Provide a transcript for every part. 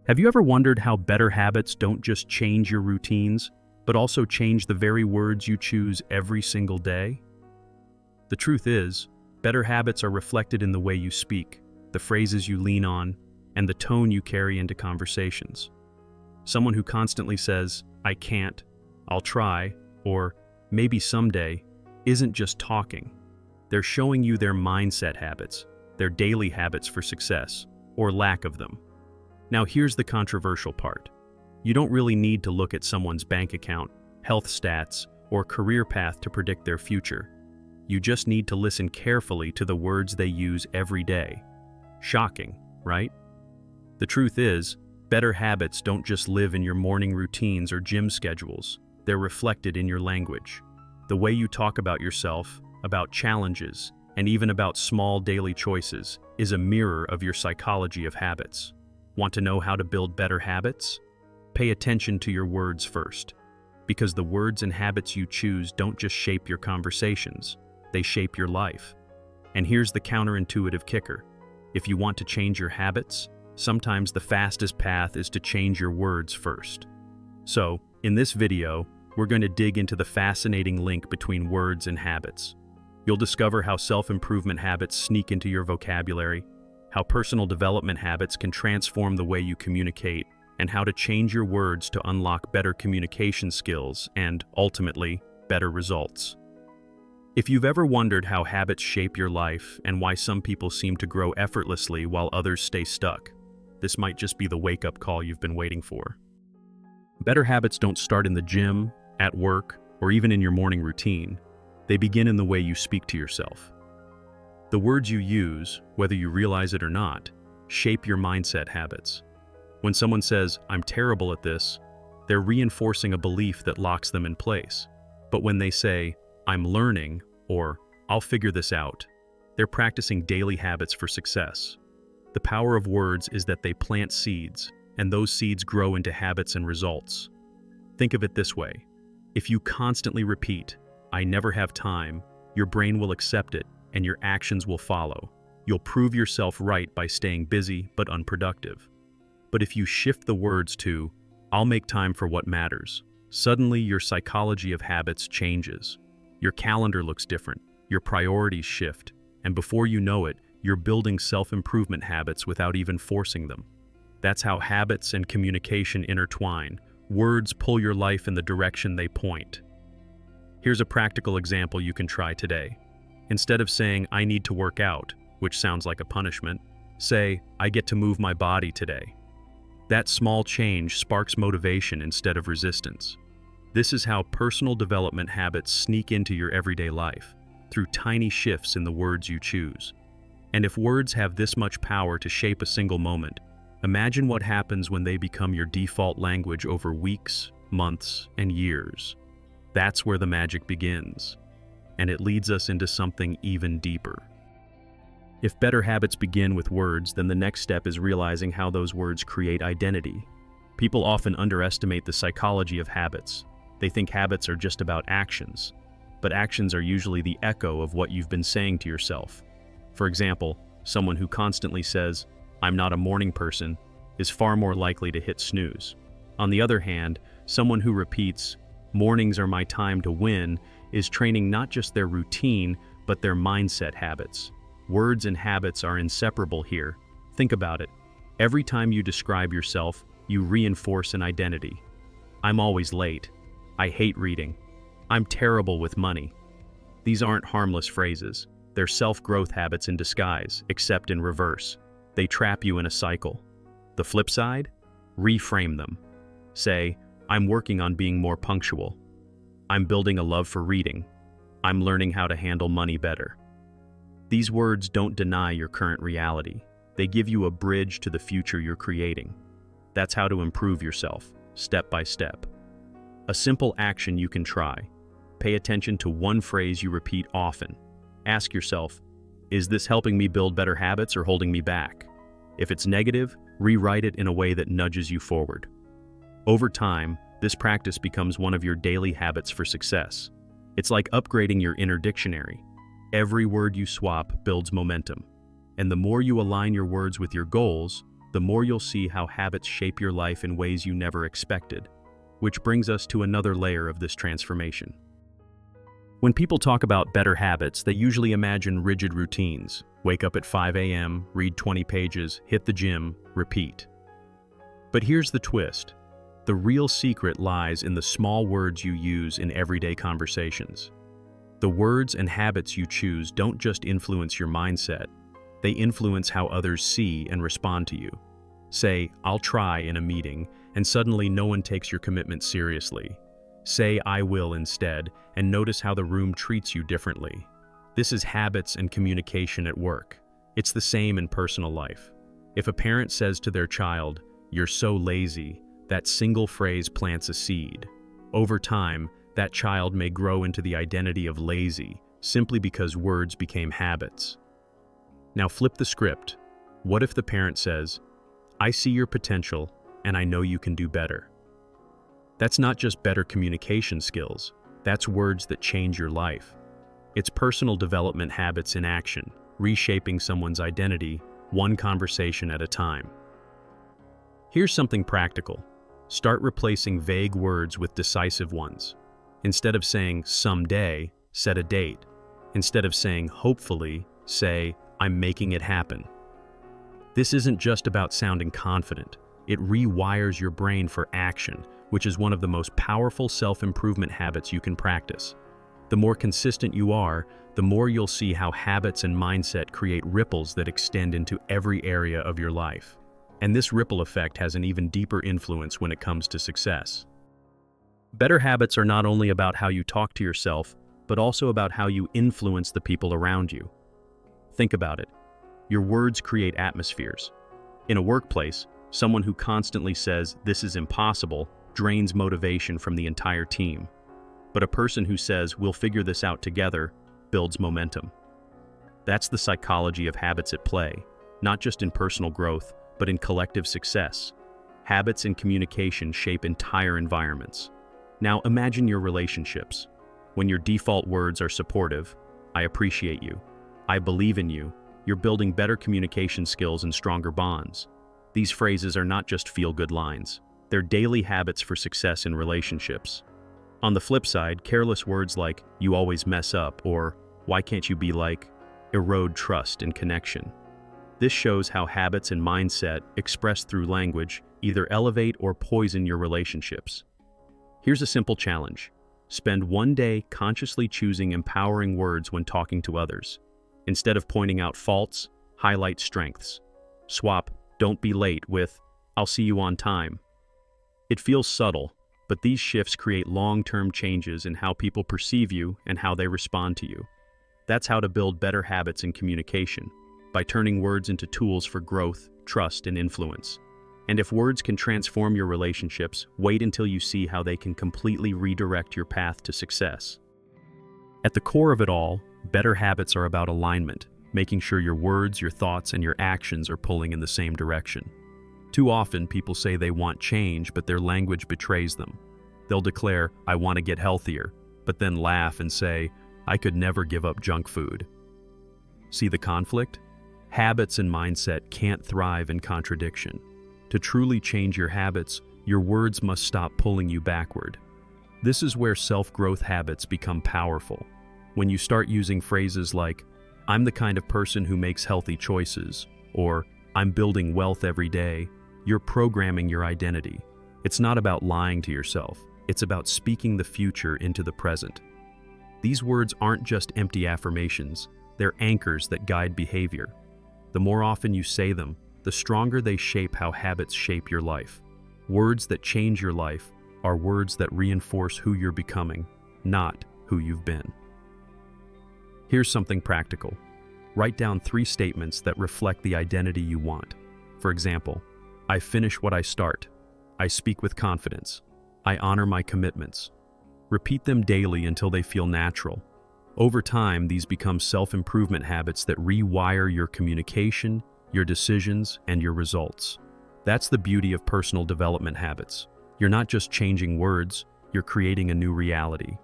Have you ever wondered how better habits don't just change your routines, but also change the very words you choose every single day? The truth is, better habits are reflected in the way you speak, the phrases you lean on, and the tone you carry into conversations. Someone who constantly says, "I can't," "I'll try," or "maybe someday," isn't just talking. They're showing you their mindset habits, their daily habits for success, or lack of them. Now here's the controversial part. You don't really need to look at someone's bank account, health stats, or career path to predict their future. You just need to listen carefully to the words they use every day. Shocking, right? The truth is, better habits don't just live in your morning routines or gym schedules. They're reflected in your language. The way you talk about yourself, about challenges, and even about small daily choices is a mirror of your psychology of habits. Want to know how to build better habits? Pay attention to your words first, because the words and habits you choose don't just shape your conversations, they shape your life. And here's the counterintuitive kicker. If you want to change your habits, sometimes the fastest path is to change your words first. So, in this video, we're going to dig into the fascinating link between words and habits. You'll discover how self-improvement habits sneak into your vocabulary, how personal development habits can transform the way you communicate, and how to change your words to unlock better communication skills and, ultimately, better results. If you've ever wondered how habits shape your life and why some people seem to grow effortlessly while others stay stuck, this might just be the wake-up call you've been waiting for. Better habits don't start in the gym, at work, or even in your morning routine. They begin in the way you speak to yourself. The words you use, whether you realize it or not, shape your mindset habits. When someone says, "I'm terrible at this," they're reinforcing a belief that locks them in place. But when they say, "I'm learning," or "I'll figure this out," they're practicing daily habits for success. The power of words is that they plant seeds, and those seeds grow into habits and results. Think of it this way. If you constantly repeat, "I never have time," your brain will accept it, and your actions will follow. You'll prove yourself right by staying busy but unproductive. But if you shift the words to, "I'll make time for what matters," suddenly your psychology of habits changes. Your calendar looks different, your priorities shift, and before you know it, you're building self-improvement habits without even forcing them. That's how habits and communication intertwine. Words pull your life in the direction they point. Here's a practical example you can try today. Instead of saying, "I need to work out," which sounds like a punishment, say, "I get to move my body today." That small change sparks motivation instead of resistance. This is how personal development habits sneak into your everyday life, through tiny shifts in the words you choose. And if words have this much power to shape a single moment, imagine what happens when they become your default language over weeks, months, and years. That's where the magic begins. And it leads us into something even deeper. If better habits begin with words, then the next step is realizing how those words create identity. People often underestimate the psychology of habits. They think habits are just about actions, but actions are usually the echo of what you've been saying to yourself. For example, someone who constantly says, "I'm not a morning person," is far more likely to hit snooze. On the other hand, someone who repeats, "Mornings are my time to win," is training not just their routine, but their mindset habits. Words and habits are inseparable here. Think about it. Every time you describe yourself, you reinforce an identity. "I'm always late." "I hate reading." "I'm terrible with money." These aren't harmless phrases. They're self-growth habits in disguise, except in reverse. They trap you in a cycle. The flip side? Reframe them. Say, "I'm working on being more punctual." "I'm building a love for reading." "I'm learning how to handle money better." These words don't deny your current reality. They give you a bridge to the future you're creating. That's how to improve yourself, step by step. A simple action you can try. Pay attention to one phrase you repeat often. Ask yourself, is this helping me build better habits or holding me back? If it's negative, rewrite it in a way that nudges you forward. Over time, this practice becomes one of your daily habits for success. It's like upgrading your inner dictionary. Every word you swap builds momentum. And the more you align your words with your goals, the more you'll see how habits shape your life in ways you never expected. Which brings us to another layer of this transformation. When people talk about better habits, they usually imagine rigid routines. Wake up at 5 a.m., read 20 pages, hit the gym, repeat. But here's the twist. The real secret lies in the small words you use in everyday conversations. The words and habits you choose don't just influence your mindset, they influence how others see and respond to you. Say, "I'll try" in a meeting, and suddenly no one takes your commitment seriously. Say, "I will" instead, and notice how the room treats you differently. This is habits and communication at work. It's the same in personal life. If a parent says to their child, "You're so lazy," that single phrase plants a seed. Over time, that child may grow into the identity of lazy, simply because words became habits. Now flip the script. What if the parent says, "I see your potential, and I know you can do better"? That's not just better communication skills, that's words that change your life. It's personal development habits in action, reshaping someone's identity, one conversation at a time. Here's something practical. Start replacing vague words with decisive ones. Instead of saying "someday," set a date. Instead of saying "hopefully," say "I'm making it happen." This isn't just about sounding confident. It rewires your brain for action, which is one of the most powerful self-improvement habits you can practice. The more consistent you are, the more you'll see how habits and mindset create ripples that extend into every area of your life. And this ripple effect has an even deeper influence when it comes to success. Better habits are not only about how you talk to yourself, but also about how you influence the people around you. Think about it. Your words create atmospheres. In a workplace, someone who constantly says, "This is impossible," drains motivation from the entire team. But a person who says, "We'll figure this out together," builds momentum. That's the psychology of habits at play, not just in personal growth, but in collective success. Habits and communication shape entire environments. Now imagine your relationships. When your default words are supportive, "I appreciate you," "I believe in you," you're building better communication skills and stronger bonds. These phrases are not just feel-good lines. They're daily habits for success in relationships. On the flip side, careless words like "you always mess up" or "why can't you be like" erode trust and connection. This shows how habits and mindset, expressed through language, either elevate or poison your relationships. Here's a simple challenge. Spend one day consciously choosing empowering words when talking to others. Instead of pointing out faults, highlight strengths. Swap "don't be late" with "I'll see you on time." It feels subtle, but these shifts create long-term changes in how people perceive you and how they respond to you. That's how to build better habits in communication, by turning words into tools for growth, trust, and influence. And if words can transform your relationships, wait until you see how they can completely redirect your path to success. At the core of it all, better habits are about alignment, making sure your words, your thoughts, and your actions are pulling in the same direction. Too often, people say they want change, but their language betrays them. They'll declare, "I want to get healthier," but then laugh and say, "I could never give up junk food." See the conflict? Habits and mindset can't thrive in contradiction. To truly change your habits, your words must stop pulling you backward. This is where self-growth habits become powerful. When you start using phrases like, "I'm the kind of person who makes healthy choices," or "I'm building wealth every day," you're programming your identity. It's not about lying to yourself. It's about speaking the future into the present. These words aren't just empty affirmations. They're anchors that guide behavior. The more often you say them, the stronger they shape how habits shape your life. Words that change your life are words that reinforce who you're becoming, not who you've been. Here's something practical. Write down 3 statements that reflect the identity you want. For example, "I finish what I start." "I speak with confidence." "I honor my commitments." Repeat them daily until they feel natural. Over time, these become self-improvement habits that rewire your communication, your decisions, and your results. That's the beauty of personal development habits. You're not just changing words, you're creating a new reality.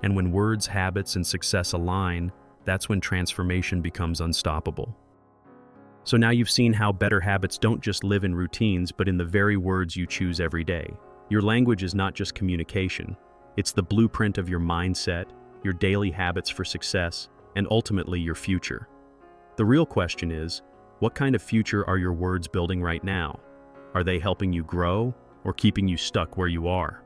And when words, habits, and success align, that's when transformation becomes unstoppable. So now you've seen how better habits don't just live in routines, but in the very words you choose every day. Your language is not just communication. It's the blueprint of your mindset, your daily habits for success, and ultimately your future. The real question is, what kind of future are your words building right now? Are they helping you grow or keeping you stuck where you are?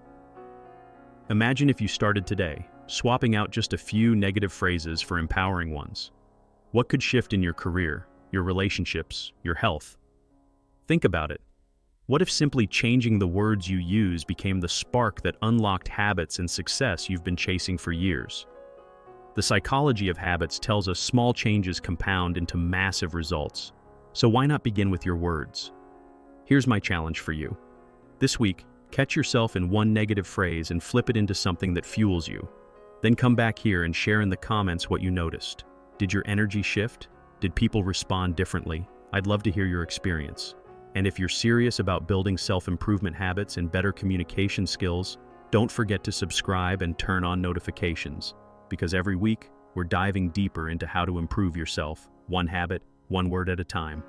Imagine if you started today, swapping out just a few negative phrases for empowering ones. What could shift in your career, your relationships, your health? Think about it. What if simply changing the words you use became the spark that unlocked habits and success you've been chasing for years? The psychology of habits tells us small changes compound into massive results. So why not begin with your words? Here's my challenge for you. This week, catch yourself in one negative phrase and flip it into something that fuels you. Then come back here and share in the comments what you noticed. Did your energy shift? Did people respond differently? I'd love to hear your experience. And if you're serious about building self-improvement habits and better communication skills, don't forget to subscribe and turn on notifications, because every week, we're diving deeper into how to improve yourself, one habit, one word at a time.